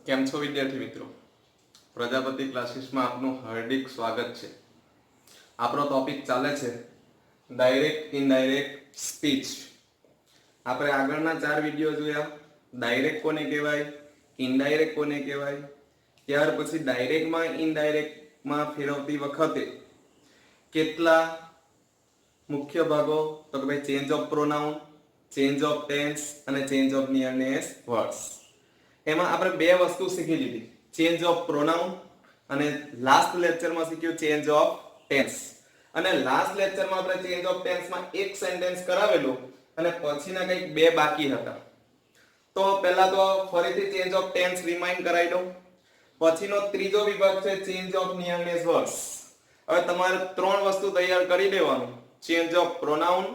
કેમ છો વિદ્યાર્થી મિત્રો? પ્રજાપતિ ક્લાસીસમાં આપનું હાર્દિક સ્વાગત છે. આપણો ટોપિક ચાલે છે ડાયરેક્ટ ઇનડાયરેક્ટ સ્પીચ. આપણે આગળના 4 વિડીયો જોયા. ડાયરેક્ટ કોને કહેવાય, ઇનડાયરેક્ટ કોને કહેવાય, ત્યાર પછી ડાયરેક્ટમાં ઇનડાયરેક્ટમાં ફેરવતી વખતે કેટલા મુખ્ય ભાગો, તો કે ભાઈ change of pronoun, change of tense અને ચેન્જ ઓફ નિયરનેસ વર્ડ્સ. એમાં આપણે બે વસ્તુ શીખી લીધી, ચેન્જ ઓફ પ્રોનાઉન અને લાસ્ટ લેક્ચરમાં શીખ્યું ચેન્જ ઓફ ટેન્સ. અને લાસ્ટ લેક્ચરમાં આપણે ચેન્જ ઓફ ટેન્સમાં એક સેન્ટેન્સ કરાવેલું અને પછીના કંઈક બે બાકી હતા. તો પહેલા તો ફરીથી ચેન્જ ઓફ ટેન્સ રિમાઇન્ડ કરાવી દઉં. પછીનો ત્રીજો વિભાગ છે ચેન્જ ઓફ નિયરનેસ વર્ડ્સ. હવે તમારે ત્રણ વસ્તુ તૈયાર કરી દેવાનું, change of pronoun,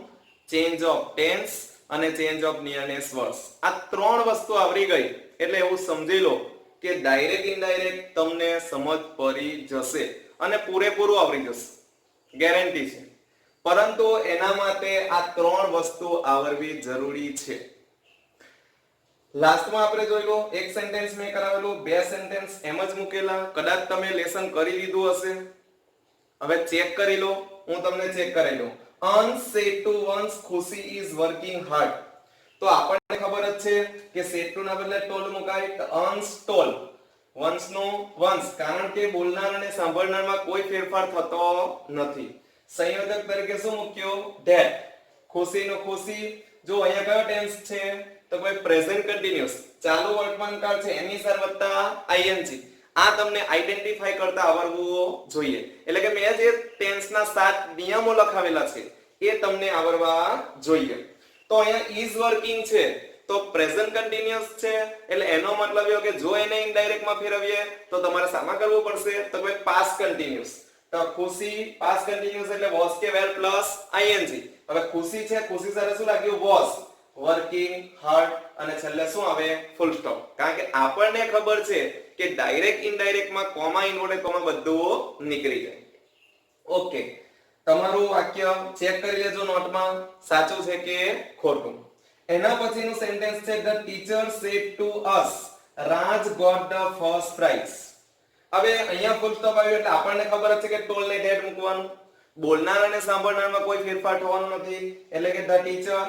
change of tense અને ચેન્જ ઓફ નિયરનેસ વર્ડ્સ. આ ત્રણ વસ્તુ આવડી ગઈ એટલે એવું સમજી લો કે ડાયરેક્ટ ઇનડાયરેક્ટ તમને સમજ પડી જશે અને પૂરેપૂરું આવડી જશે, ગેરંટી છે. પરંતુ એના માટે આ ત્રણ વસ્તુ આવડવી જરૂરી છે. લાસ્ટમાં આપણે જોઈ લો, એક સેન્ટેન્સ મેં કરાવેલું, બે સેન્ટેન્સ એમ જ મૂકેલા. કદાચ તમે લેસન કરી લીધું હશે. હવે ચેક કરી લો, હું તમને ચેક કરાવી દઉં. અંશ said to once ખુશી is working hard. તો આપણને ખબર જ છે કે said to ના બદલે told મુકાય, તો અંશ told. વંશ નો વંશ, કારણ કે બોલનાર અને સાંભળનારમાં કોઈ ફેરફાર થતો નથી. સંયોજક તરીકે શું મૂક્યો? that. ખુશીનો ખુશી. જો અહીંયા કયો ટેન્સ છે? તો કોઈ પ્રેઝન્ટ કન્ટિન્યુઅસ, ચાલુ વર્તમાનકાળ છે એની સર વત્તા ing. આ તમને આઈડેન્ટિફાઈ કરતા આવડવું જોઈએ. એટલે કે મેં જે ટેન્સના 7 નિયમો લખાવેલા છે એ તમને આવડવા જોઈએ. તો અહીંયા is working છે તો પ્રેઝન્ટ કન્ટિન્યુઅસ છે, એટલે એનો મતલબ એવો કે જો એને ઇનડાયરેક્ટ માં ફેરવીએ તો તમારે સામા કરવું પડશે, તો કે પાસ્ટ કન્ટિન્યુઅસ. તો ખુશી પાસ્ટ કન્ટિન્યુઅસ એટલે was કે were પ્લસ ing. હવે ખુશી છે, ખુશી સાથે શું લાગ્યું? was. વર્કિંગ હાર્ડ અને છેલ્લે શું આવે? Full stop. કારણ કે આપણને ખબર છે કે ડાયરેક્ટ ઇનડાયરેક્ટ માં કોમા ઇન્વર્ટેડ કોમા બધું નીકળી જાય. ઓકે, તમારું વાક્ય ચેક કરી લેજો નોટમાં, સાચું છે કે ખોટું. એના પછીનું સેન્ટેન્સ છે the teacher said to us Raj got the first prize. હવે અહીંયા ફૂલ સ્ટોપ આવ્યો એટલે આપણને ખબર છે કે ટોલ ને ધેટ મૂકવાનું. બોલનાર અને સાંભળનારમાં કોઈ ફેરફાર થવાનો નથી, એટલે કે the teacher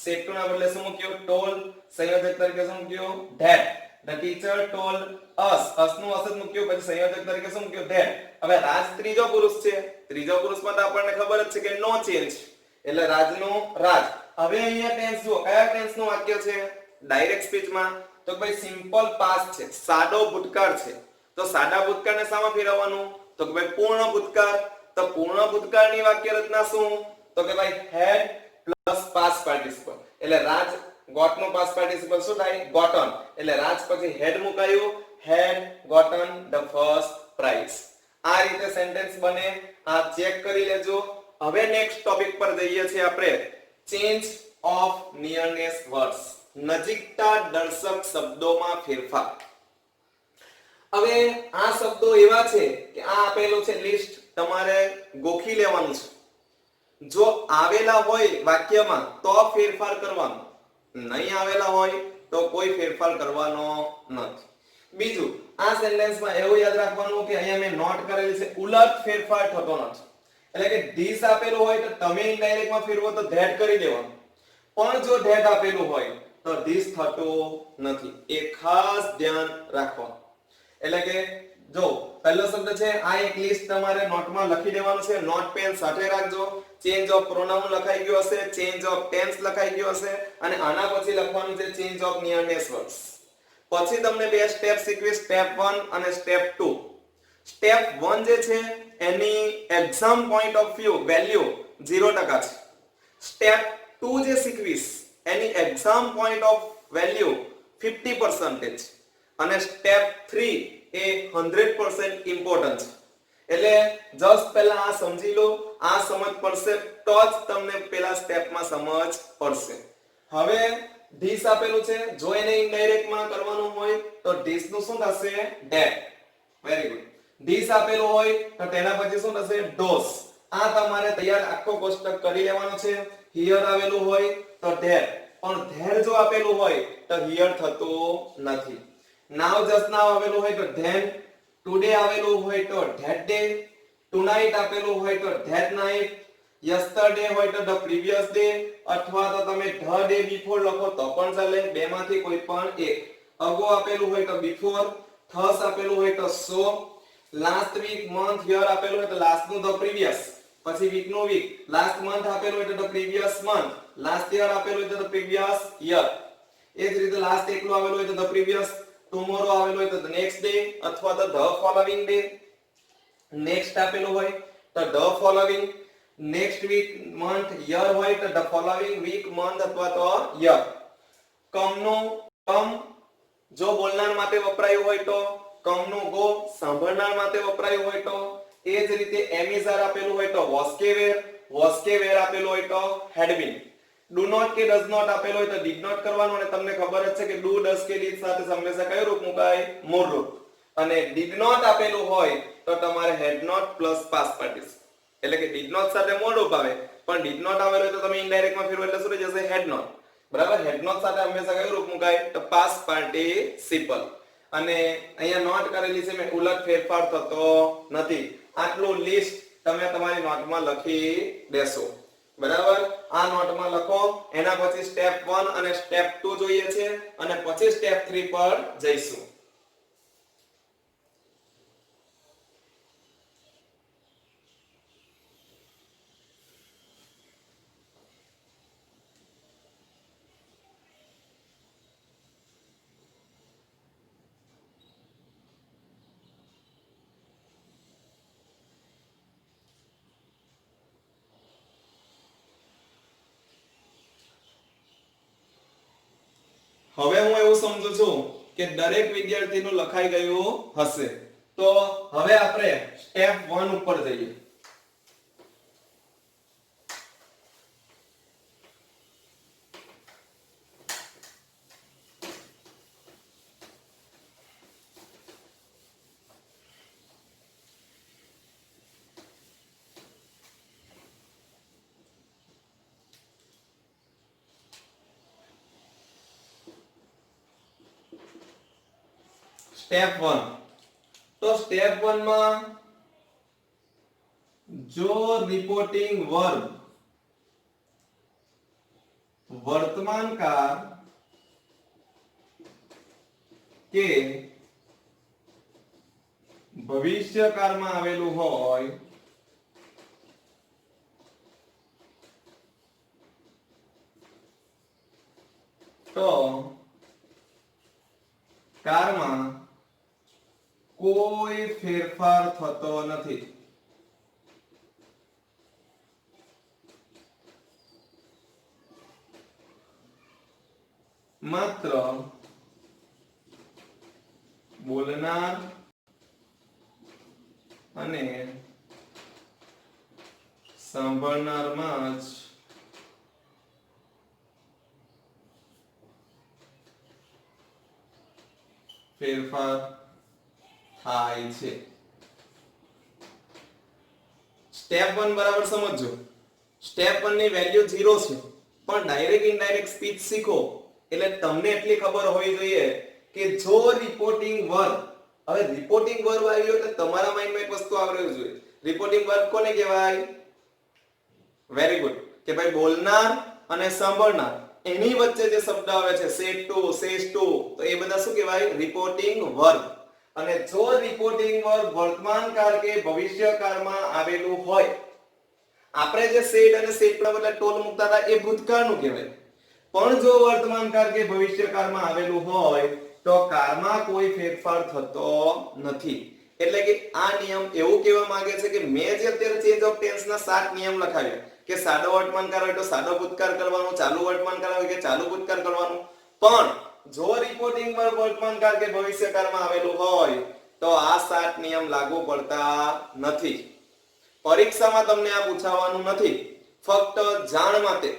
said to ના બદલે શું મૂક્યો? told. સંયોજક તરીકે શું મૂક્યો? that. the teacher told us. us નું us જ મૂક્યું, પછી સંયોજક તરીકે શું મૂક્યો? that. હવે રાજ ત્રીજો પુરુષ છે, ત્રીજો પુરુષમાં તો આપણને ખબર જ છે કે નો ચેન્જ, એટલે રાજનો રાજ. હવે અહીંયા ટેન્સ જુઓ, કયા ટેન્સનું વાક્ય છે ડાયરેક્ટ સ્પીચમાં? તો ભાઈ સિમ્પલ પાસ્ટ છે, સાદો ભૂતકાળ છે. તો સાદા ભૂતકાળને સામા ફેરવવાનું? તો કે ભાઈ પૂર્ણ ભૂતકાળ. તો પૂર્ણ ભૂતકાળની વાક્ય રચના શું? તો કે ભાઈ had પ્લસ પાસ્ટ પાર્ટિસિપલ. એટલે રાજ ગોટ નો પાસ્ટ પાર્ટિસિપલ શું થાય? gotten. એટલે રાજ પછી had મુકાયું, had gotten the first prize. આ રીતે સેન્ટેન્સ બને. આ ચેક કરી લેજો. હવે નેક્સ્ટ ટોપિક પર જઈએ છીએ આપણે, ચેન્જ ઓફ નિયરનેસ વર્ડ્સ. નજીકતા દર્શક શબ્દોમાં ફેરફાર. હવે આ શબ્દો એવા છે કે આ આપેલું છે લિસ્ટ, તમારે ગોખી લેવાનું છે. જો આવેલા હોય વાક્યમાં તો ફેરફાર કરવાનો, નહીં આવેલા હોય તો કોઈ ફેરફાર કરવાનો નથી. બીજું, આ સેન્ટેન્સમાં એવું યાદ રાખવાનું કે અહીંયા મેં નોટ કરેલી છે ઉલટ ફેરફાર થતો નથી. એટલે કે ધીસ આપેલું હોય તો તમે ઇનડાયરેક્ટ માં ફેરવો તો ધેટ કરી દેવાનું, પણ જો ધેટ આપેલું હોય તો ધીસ થતું નથી. એ ખાસ ધ્યાન રાખવાનું. એટલે કે જો પહેલો શબ્દ છે, આ એક લિસ્ટ તમારે નોટમાં લખી દેવાનું છે, નોટ પેન સાથે રાખજો. ચેન્જ ઓફ પ્રોનાઉન લખાઈ ગયો હશે, ચેન્જ ઓફ ટેન્સ લખાઈ ગયો હશે અને આના પછી લખવાનું છે ચેન્જ ઓફ નિયરનેસ વર્ડ્સ. પછી તમને બે સ્ટેપ શીખવી, સ્ટેપ 1 અને સ્ટેપ 2. સ્ટેપ 1 જે છે એની exam point of view value 0% છે. સ્ટેપ 2 જે શીખવીશ એની એક્ઝામ પોઈન્ટ ઓફ વેલ્યુ 50% છે અને સ્ટેપ 3 એ 100% ઇમ્પોર્ટન્ટ છે. એટલે જસ્ટ પહેલા આ સમજી લો, આ સમજ પડશે તો જ તમને પહેલા સ્ટેપમાં સમજ પડશે. હવે ધીસ આપેલું છે, જો એને ઇનડાયરેક્ટ માં કરવાનું હોય તો ધીસ નું શું થશે? that. Very good. ધીસ આપેલું હોય તો તેના પછી શું થશે? those. આ તમારે તૈયાર આખો કોષ્ટક કરી લેવાનો છે. here આવેલું હોય તો there, પણ there જો આપેલું હોય તો here થતું નથી. નાવ જસ્ટ નાવ આવેલું હોય તો ધેન, ટુડે આવેલું હોય તો ધેટ ડે, ટુનાઇટ આપેલું હોય તો ધેટ નાઇટ, યસ્ટરડે હોય તો ધ પ્રીવિયસ ડે, અથવા તો તમે ધ ડે બિફોર લખો તો પણ ચાલે, બેમાંથી કોઈ પણ એક. અગો આપેલું હોય તો બિફોર, થસ આપેલું હોય તો સો, લાસ્ટ વીક મંથ યર આપેલું હોય તો લાસ્ટ નું ધ પ્રીવિયસ, પછી વીક નું વીક, લાસ્ટ મંથ આપેલું હોય તો the previous month, last year આપેલું હોય તો ધ પ્રીવિયસ યર. એ જ રીતે લાસ્ટ એકલું આવેલું હોય તો ધ પ્રીવિયસ, ટુમોરો આવેલું હોય તો ધ નેક્સ્ટ ડે અથવા તો ધ ફોલોવિંગ ડે, નેક્સ્ટ આપેલું હોય તો the following, next week month year હોય તો ધ ફોલોવિંગ વીક મંથ અથવા તો યર. કમ નો કમ જો બોલનાર માટે વપરાયું હોય તો, કમ નો ગો સાંભળનાર માટે વપરાયું હોય તો, એ જ રીતે એમિઝાર આપેલું હોય તો વોસ્કેવેર આપેલું હોય તો હેડ બીન. ડુ નોટ કે ડઝ નોટ આપેલું હોય તો ડીડ નોટ કરવાનું, અને તમને ખબર જ છે કે ડુ ડઝ કે ડીડ સાથે હંમેશા કયું રૂપ મુકાય? મૂળ રૂપ. અને ડીડ નોટ આપેલું હોય તો તમારે had not plus past participle, એટલે કે ડીડ નોટ સાથે મૂળ રૂપ આવે, પણ ડીડ નોટ આવેલું હોય તો તમે ઇનડાયરેક્ટ માં ફેરવો એટલે શું થઈ જશે? Had not. બરાબર, હેડ નોટ સાથે હંમેશા કયું રૂપ મુકાય? તો પાસ્ટ પાર્ટિસિપલ. અને અહીંયા નોટ કરેલી છે મેં, ઉલટ ફેરફાર થતો નથી. આટલું લિસ્ટ તમે તમારી નોટમાં લખી દેશો. બરાબર, આ નોટમાં લખો. એના પછી સ્ટેપ 1 અને સ્ટેપ 2 જોઈએ છે, અને પછી સ્ટેપ 3 પર જઈશું. હવે હું એવું સમજુ છું કે દરેક વિદ્યાર્થીનું લખાઈ ગયું હશે. તો હવે આપણે સ્ટેપ 1 ઉપર જઈએ. સ્ટેપ 1. તો સ્ટેપ 1 માં જો રિપોર્ટિંગ વર્બ વર્તમાન કાળ કે ભવિષ્યકાળમાં આવેલું હોય તો કાળમાં કોઈ ફેરફાર થતો નથી. માત્ર બોલનાર અને સાંભળનારમાં જ ફેરફાર થાય છે. સ્ટેપ 1 બરાબર સમજજો. સ્ટેપ 1 ની વેલ્યુ 0 છે, પણ ડાયરેક્ટ ઇનડાયરેક્ટ સ્પીચ શીખો એટલે તમને એટલી ખબર હોવી જોઈએ કે જો રિપોર્ટિંગ વર્બ, હવે રિપોર્ટિંગ વર્બ આવ્યો એટલે તમારા માઇન્ડમાં એક વસ્તુ આવવી જોઈએ. રિપોર્ટિંગ વર્બ કોને કહેવાય? વેરી ગુડ, કે ભાઈ બોલનાર અને સાંભળનાર એની વચ્ચે જે શબ્દ આવે છે સેડ ટુ, સેઝ ટુ, તો એ બધા શું કહેવાય? Reporting verb. અને જો રિપોર્ટિંગ વર્બ વર્તમાન કાળ કે ભવિષ્યકાળમાં આવેલું હોય, આપણે જે સેડ અને સેડ ના બદલે ટોલ મૂકતા હતા એ ભૂતકાળનું કહેવાય. પણ જો વર્તમાન કાળ કે ભવિષ્યકાળમાં આવેલું હોય તો કાળમાં કોઈ ફેરફાર થતો નથી. એટલે કે આ નિયમ એવું કહેવા માંગે છે કે મેં જે અત્યારે ચેન્જ ઓફ ટેન્સ ના 7 નિયમ લખાવ્યા કે સાદો વર્તમાન કાળ હોય તો સાદો ભૂતકાળ કરવાનું, ચાલુ વર્તમાન કાળ હોય કે ચાલુ ભૂતકાળ કરવાનું, પણ જો રિપોર્ટિંગ પર વર્તમાન કાળ કે ભવિષ્યકાળમાં આવેલું હોય તો આ 7 નિયમ લાગુ પડતા નથી. પરીક્ષામાં તમને આ પૂછાવાનું નથી, ફક્ત જાણ માટે,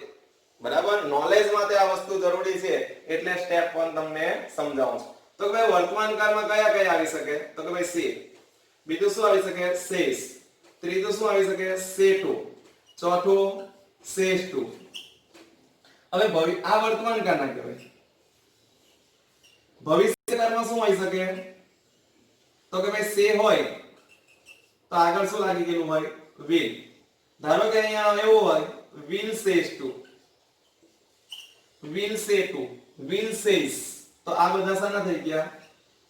બરાબર, નોલેજ માટે આ વસ્તુ જરૂરી છે, એટલે સ્ટેપ 1 તમને સમજાવું છું. તો કે ભાઈ વર્તમાન કાળમાં કયા કયા આવી શકે? તો કે ભાઈ સે. બીજું શું આવી શકે? સેસ. ત્રીજું શું આવી શકે? સે ટુ. ચોથું સેસ ટુ. હવે આ વર્તમાન કાળના કહેવાય. ભવિષ્ય ભવિષ્યકાળમાં શું હોઈ શકે? તો કે ભાઈ સે હોય તો આગળ શું લાગી ગયેલું હોય? will. ધારો કે અહીંયા એવું હોય will says to, will say to, will says, તો આ બધા શાના થઈ ગયા?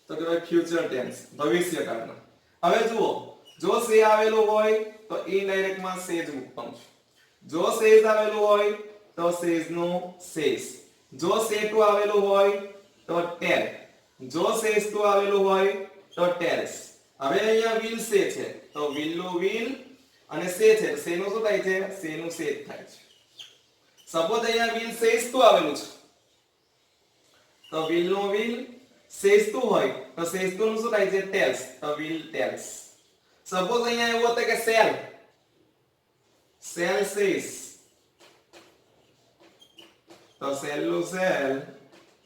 તો કે ભાઈ ફ્યુચર ટેન્સ, ભવિષ્યકાળના. હવે જુઓ, જો સે આવેલું હોય તો ઇનડાયરેક્ટ માં સેજ મૂકવાનું છે. જો સેજ આવેલું હોય તો સેજ નું સેજ. જો સે ટુ આવેલું હોય તો ટેલ. જો સેજ ટુ આવેલું હોય તો ટેલ્સ. હવે અહીંયા will say છે તો will નું will અને say છે say નું શું થાય છે? say નું say થાય છે. સપોઝ અહીંયા will says ટુ આવેલું છે તો will નું will says ટુ હોય તો says ટુ નું શું થાય છે? tells. તો will tells. સપોઝ અહીંયા એવું હતું કે shall says તો shall નું shall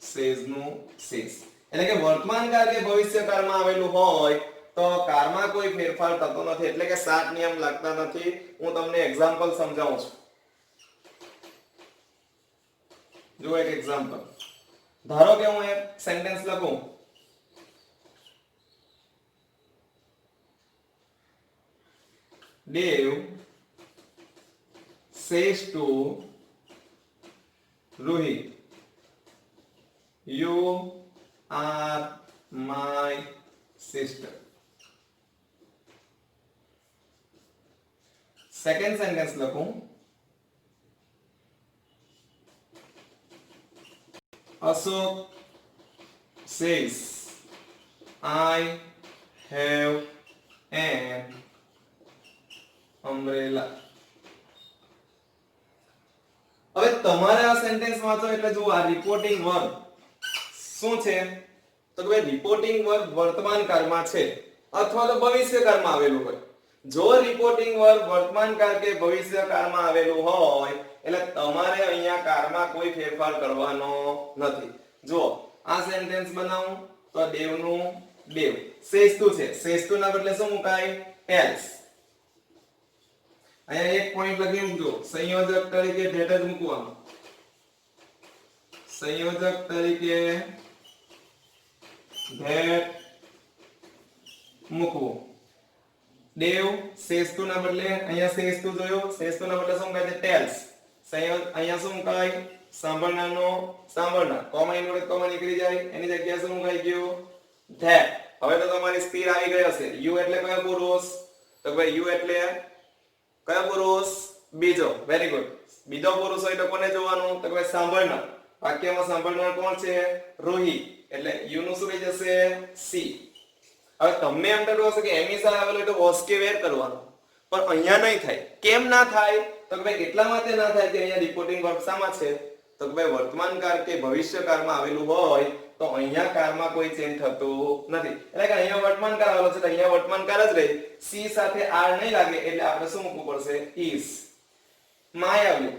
says નું says. એટલે કે વર્તમાન કાળ કે ભવિષ્ય કાળમાં આવેલું હોય તો કાળમાં કોઈ ફેરફાર થતો નથી, એટલે કે 7 નિયમ લાગતા નથી. હું તમને એક્ઝામ્પલ સમજાવું છું. જો એક એક્ઝામ્પલ, ધારો કે હું એક સેન્ટેન્સ લખું, Dev says to Rohit, you are my sister. Second sentence લખું, Ashok says I have an umbrella. હવે તમારે આ સેન્ટેન્સ વાંચો એટલે જો આ રિપોર્ટિંગ વર્બ શું છે? તો કે ભાઈ રિપોર્ટિંગ વર્બ વર્તમાન કાળમાં છે અથવા તો ભવિષ્ય કાળમાં આવેલું હોય. જો રિપોર્ટિંગ વર્બ વર્તમાન કાળ કે ભવિષ્ય કાળમાં આવેલું હોય એટલે તમારે અહીંયા કાળમાં કોઈ ફેરફાર કરવાનો નથી. જો આ સેન્ટેન્સ બનાવું તો દેવનું દેવ says to છે, says to ના બદલે શું મુકાય? else. અહીંયા એક પોઈન્ટ લખી મૂકજો, સંયોજક તરીકે that જ મૂકવાનું. સંયોજક તરીકે that મૂકવું. દેવ says to ના બદલે અહીંયા says to જોયો, says to ના બદલે શું મુકાય છે? tells. અહીંયા શું મુકાય? સાંભળનારનો સાંભળનાર, કોમા ઇન્વર્ટેડ કોમા નીકળી જાય, એની જગ્યાએ શું મુકાઈ ગયું? that. હવે તો તમારી સ્થિર આવી ગઈ હશે. you એટલે કયો પુરુષ? તો ભાઈ you એટલે કયો પુરુષ? બીજો. Very good. બીજો પુરુષ હોય તો કોને જોવાનું? તો ભાઈ સાંભળનાર. વાક્યમાં સાંભળનાર કોણ છે? રોહિત. એટલે you નું શું થઈ જશે? સી. હવે તમને એમ થતું હશે કે એમિસા આવેલો એટલે વોસ કે વેર કરવાનું, પણ અહીંયા નહીં થાય. કેમ ના થાય? તો ભાઈ એટલા માટે ના થાય કે અહીંયા રિપોર્ટિંગ વર્બ શામાં છે? તો ભાઈ વર્તમાન કાળ કે ભવિષ્ય કાળમાં આવેલું હોય તો અહીંયા કાળમાં કોઈ ચેન્જ થતું નથી. એટલે કે અહીંયા વર્તમાન કાળ આવેલો છે તો અહીંયા વર્તમાન કાળ જ રહે. સી સાથે આર નહીં લાગે એટલે આપણે શું મૂકવું પડશે? is. માય આવ્યું,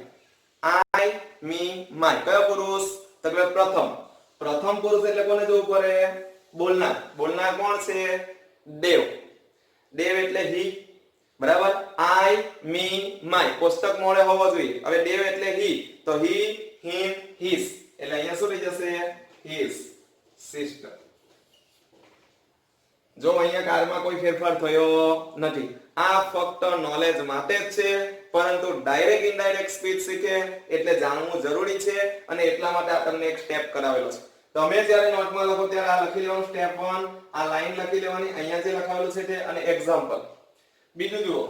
આઈ મી માય. કયો પુરુષ? તો કે પ્રથમ. પ્રથમ પુરુષ એટલે કોને જોવું પડે? બોલનાર. બોલનાર કોણ છે? દેવ. દેવ એટલે હી. બરાબર. આઈ મી માય કોષ્ટક મોડે હોવો જોઈએ. હવે દેવ એટલે હી તો હી him his એટલે અહીંયા શું થઈ જશે? his sister. જો અહીંયા કાળમાં કોઈ ફેરફાર થયો નથી. આ ફક્ત નોલેજ માટે જ છે, પરંતુ ડાયરેક્ટ ઇનડાયરેક્ટ સ્પીચ શીખે એટલે જાણવું જરૂરી છે અને એટલા માટે આ તમને એક સ્ટેપ કરાવેલો છે. તમે જ્યારે નોટમાં લખો ત્યારે આ લખી લેવાનું સ્ટેપ 1, આ લાઈન લખી લેવાની, અહીંયા જે લખાવેલું છે તે, અને એક્ઝામ્પલ. બીજું જુઓ,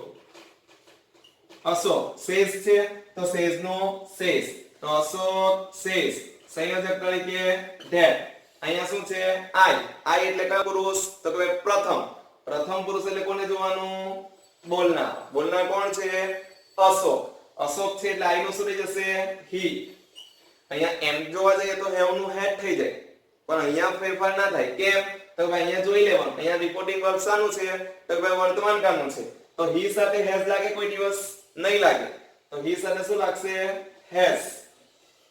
અશોક says છે તો says નો says, તો અશોક says સંયોજક તરીકે that. અહીંયા શું છે? I. I એટલે કયો પુરુષ? તો કે પ્રથમ. પ્રથમ પુરુષ એટલે કોને જોવાનું? બોલનાર. બોલનાર કોણ છે? અશોક. અશોક છે એટલે I નું શું થઈ જશે? he. અહીંયા એમ જોવા જઈએ તો have નું had થઈ જાય, પણ અહીંયા ફેરફાર ના થાય. કેમ? તો ભાઈ અહીંયા જોઈ લેવાનું, અહીંયા રિપોર્ટિંગ વર્બ શાનું છે? તો ભાઈ વર્તમાન કાળનું છે. તો he સાથે has લાગે કોઈ દિવસ? નહીં લાગે. તો he સાથે શું લાગશે? has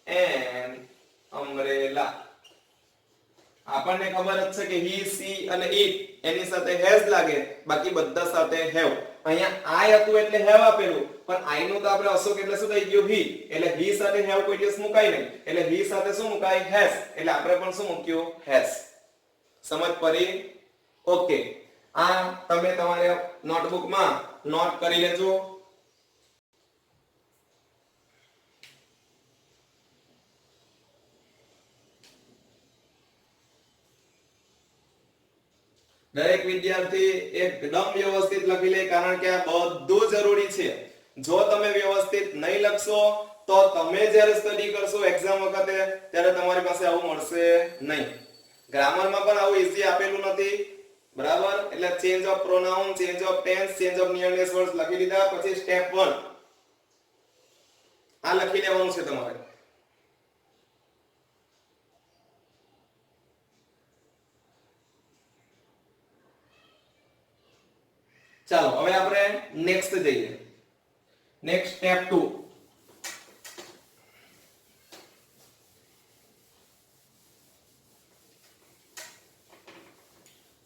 an umbrella. આપણને ખબર જ છે કે he, she અને it એની સાથે has લાગે, બાકી બધા સાથે have. અહીંયા I હતું એટલે have આપેલું, પણ I નું તો આપણે અશોક એટલે શું થઈ ગયું? he. એટલે he સાથે have કોઈ દિવસ મુકાય નહીં, એટલે he સાથે શું મુકાય? has. એટલે આપણે પણ શું મૂક્યું? has. સમજ પડી? ઓકે, આ તમે તમારા નોટબુકમાં નોટ કરી લેજો. દરેક વિદ્યાર્થી એકદમ વ્યવસ્થિત લખી લે, કારણ કે આ બધું જરૂરી છે. જો તમે વ્યવસ્થિત નહીં લખશો તો તમે જ્યારે સ્ટડી કરશો એક્ઝામ વખતે ત્યારે તમારી પાસે આવું મળશે નહીં. ગ્રામરમાં પણ આવું ઈઝી આપેલું નથી, બરાબર? એટલે change of pronoun, change of tense, change of nearness words લખી દીધા. પછી સ્ટેપ 1 આ લખી લેવાનું છે તમારે. ચાલો હવે આપણે નેક્સ્ટ જઈએ. Next step 2.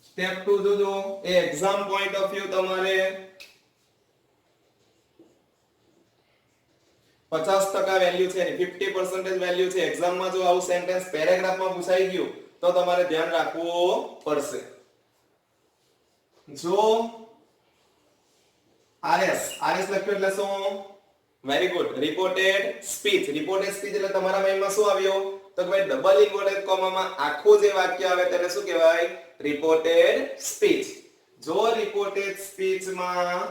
સ્ટેપ 2 જોજો, એ એક્ઝામ પોઈન્ટ ઓફ વ્યૂ તમારે 50% વેલ્યુ છે, 50% વેલ્યુ છે. એક્ઝામમાં જો આવું સેન્ટેન્સ પેરેગ્રાફમાં પૂછાઈ ગયું તો તમારે ધ્યાન રાખવું પડશે. જો RS લખ્યું એટલે શું? Very good. Reported speech. Reported speech એટલે તમારા માઇન્ડમાં શું આવ્યું? તો કે ભાઈ ડબલ ઇન્વર્ટેડ કોમામાં આખું જે વાક્ય આવે તેને શું કહેવાય? Reported speech. જો રિપોર્ટેડ સ્પીચમાં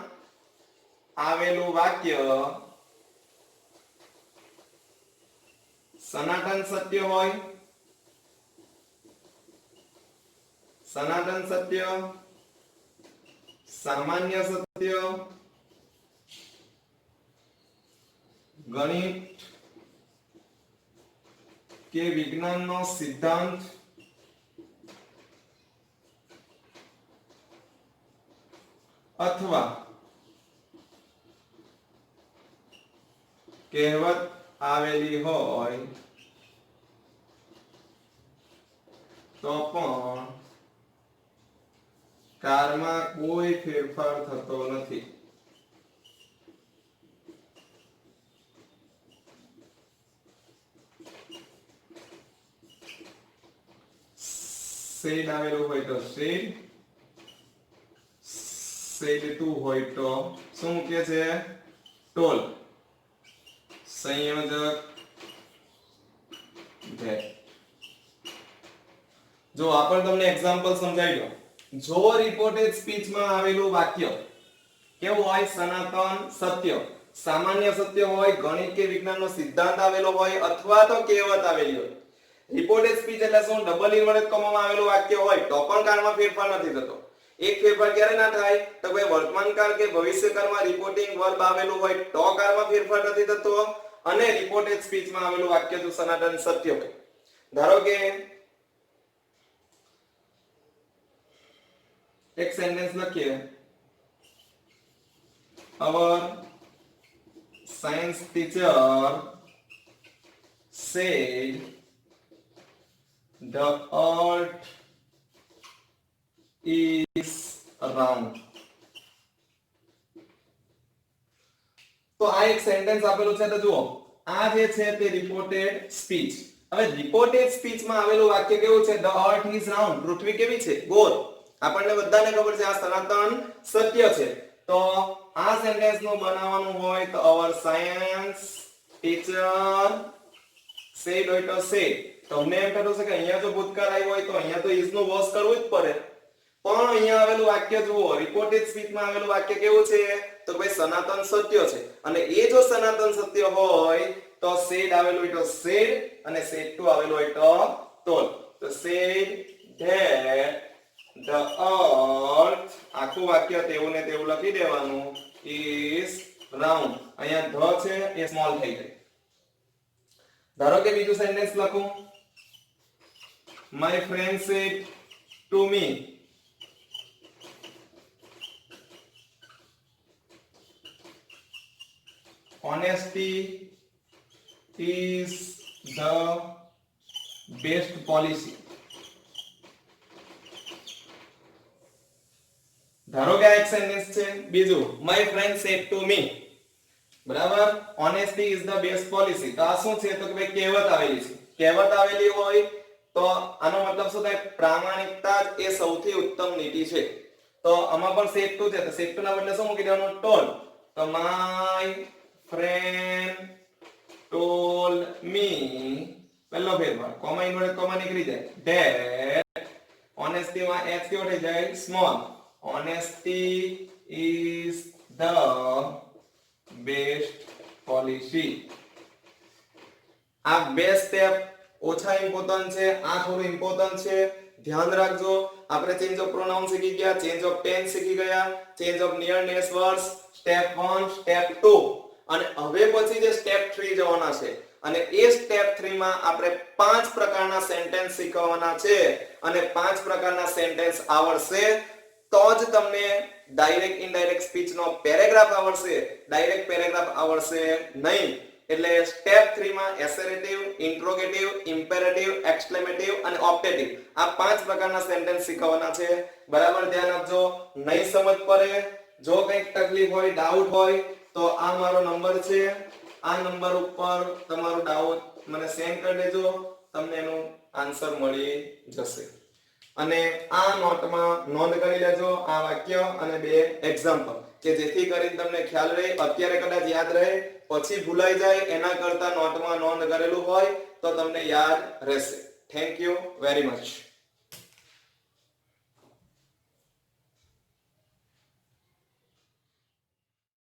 આવેલું વાક્ય સનાતન સત્ય હોય, સનાતન સત્ય, સામાન્ય સત્ય, ગણિત કે વિજ્ઞાનનો સિદ્ધાંત અથવા કહેવત આવેલી હોય તો પણ કારમાં કોઈ ફેરફાર થતો નથી. શેડ આવેલું હોય તો શેડ, શેડ 2 હોય તો શું મૂકે છે? ટોલ. સંયોજક ધેટ. જો આ પણ તમને એક્ઝામ્પલ સમજાવી દો. જો રિપોર્ટેડ સ્પીચમાં આવેલું વાક્ય કેવું હોય? સનાતન સત્ય, સામાન્ય સત્ય હોય, ગણિત કે વિજ્ઞાનનો સિદ્ધાંત આવેલો હોય અથવા તો કહેવત આવેલી હોય. રિપોર્ટેડ સ્પીચ એટલે શું? ડબલ ઇન્વર્ટેડ કોમામાં આવેલું વાક્ય હોય તો પણ કાળમાં ફેરફાર નથી થતો. એક ફેરફાર ક્યારે ના થાય? તો ભાઈ વર્તમાનકાળ કે ભવિષ્યકાળમાં રિપોર્ટિંગ વર્બ આવેલું હોય તો કાળમાં ફેરફાર નથી થતો. અને રિપોર્ટેડ સ્પીચમાં આવેલું વાક્ય જો સનાતન સત્ય હોય, ધારો કે એક સેન્ટેન્સ લખીએ, our science teacher said the earth is round. તો આ એક સેન્ટેન્સ આપેલું છે. તો જુઓ, આ જે છે તે રિપોર્ટેડ સ્પીચ. હવે રિપોર્ટેડ સ્પીચમાં આવેલું વાક્ય કેવું છે? the earth is round. પૃથ્વી કેવી છે? ગોળ. આપણને બધાને ખબર છે આ સનાતન સત્ય છે. તો આ સેન્ટેન્સ નું બનાવવાનું હોય તો our science teacher said હોય તો said. તમને એમ થતું છે કે અહીંયા જો ભૂતકાળ આવ્યો હોય તો અહીંયા તો is નું વોશ કરવું જ પડે. પણ અહીંયા આવેલું વાક્ય જુઓ, રિપોર્ટેડ સ્પીચમાં આવેલું વાક્ય કેવું છે? તો ભાઈ સનાતન સત્ય છે. અને એ જો સનાતન સત્ય હોય તો said આવેલું હોય તો said અને said 2 આવેલું હોય તો told. તો said that the earth, આખું વાક્ય તેવું ને તેવું લખી દેવાનું, is round. અહીંયા ધ છે એ સ્મોલ થઈ જાય. ધારો કે બીજું સેન્ટેન્સ લખું, my friend said to me honesty is the best policy. ધારો કે આ એક સેન્ટેન્સ છે. બીજું, my friend said to me, બરાબર, honesty is the best policy. તો આ શું છે? તો કે ભાઈ કહેવત આવેલી છે. કહેવત આવેલી હોય તો આનો મતલબ શું થાય? પ્રામાણિકતા જ એ સૌથી ઉત્તમ નીતિ છે. તો આમાં પણ સેટ 2 છે, તો સેટ 2 ના બદલે શું મૂકી દેવાનું? ટોલ્ડ. તો માય ફ્રેન્ડ ટોલ્ડ મી, પહેલો ફેરફાર, કોમા ઇન્વર્ટેડ કોમા નીકળી જાય, ધેટ honesty માં h કેવો થઈ જાય? Small. honesty is the best policy. આ બે સ્ટેપ ઓછા ઇમ્પોર્ટન્ટ છે, આ થોડું ઇમ્પોર્ટન્ટ છે, ધ્યાન રાખજો. આપણે ચેન્જ ઓફ પ્રોનાઉન શીખી ગયા, ચેન્જ ઓફ ટેન્સ શીખી ગયા, change of nearness words step 1 step 2 અને હવે પછી જે સ્ટેપ 3 જવાના છે અને એ સ્ટેપ 3 માં આપણે 5 પ્રકારના સેન્ટેન્સ શીખવાના છે અને 5 પ્રકારના સેન્ટેન્સ આવડશે તો જ તમને ડાયરેક્ટ ઇનડાયરેક્ટ સ્પીચ નો પેરેગ્રાફ આવડશે, ડાયરેક્ટ પેરેગ્રાફ આવડશે નહીં. એટલે સ્ટેપ 3 માં એસેરેટિવ, ઇન્ટ્રોગેટિવ, ઇમ્પેરેટિવ, એક્સક્લેમેટિવ અને ઓપ્ટેટિવ આ 5 પ્રકારના સેન્ટેન્સ શીખવાના છે. બરાબર ધ્યાન આપજો. નહીં સમજ પડે, જો કંઈક તકલીફ હોય, ડાઉટ હોય તો આ મારો નંબર છે, આ નંબર ઉપર તમારો ડાઉટ મને સેન્ડ કરી દેજો, તમને એનો આન્સર મળી જશે. અને આ નોટમાં નોંધ કરી લેજો આ વાક્ય અને બે એક્ઝામ્પલ કે જેથી કરીને તમને ખ્યાલ રહે. અત્યારે કદાચ યાદ રહે, પછી ભૂલાઈ જાય, એના કરતા નોટમાં નોંધ કરેલું હોય તો તમને યાદ રહેશે. Thank you very much.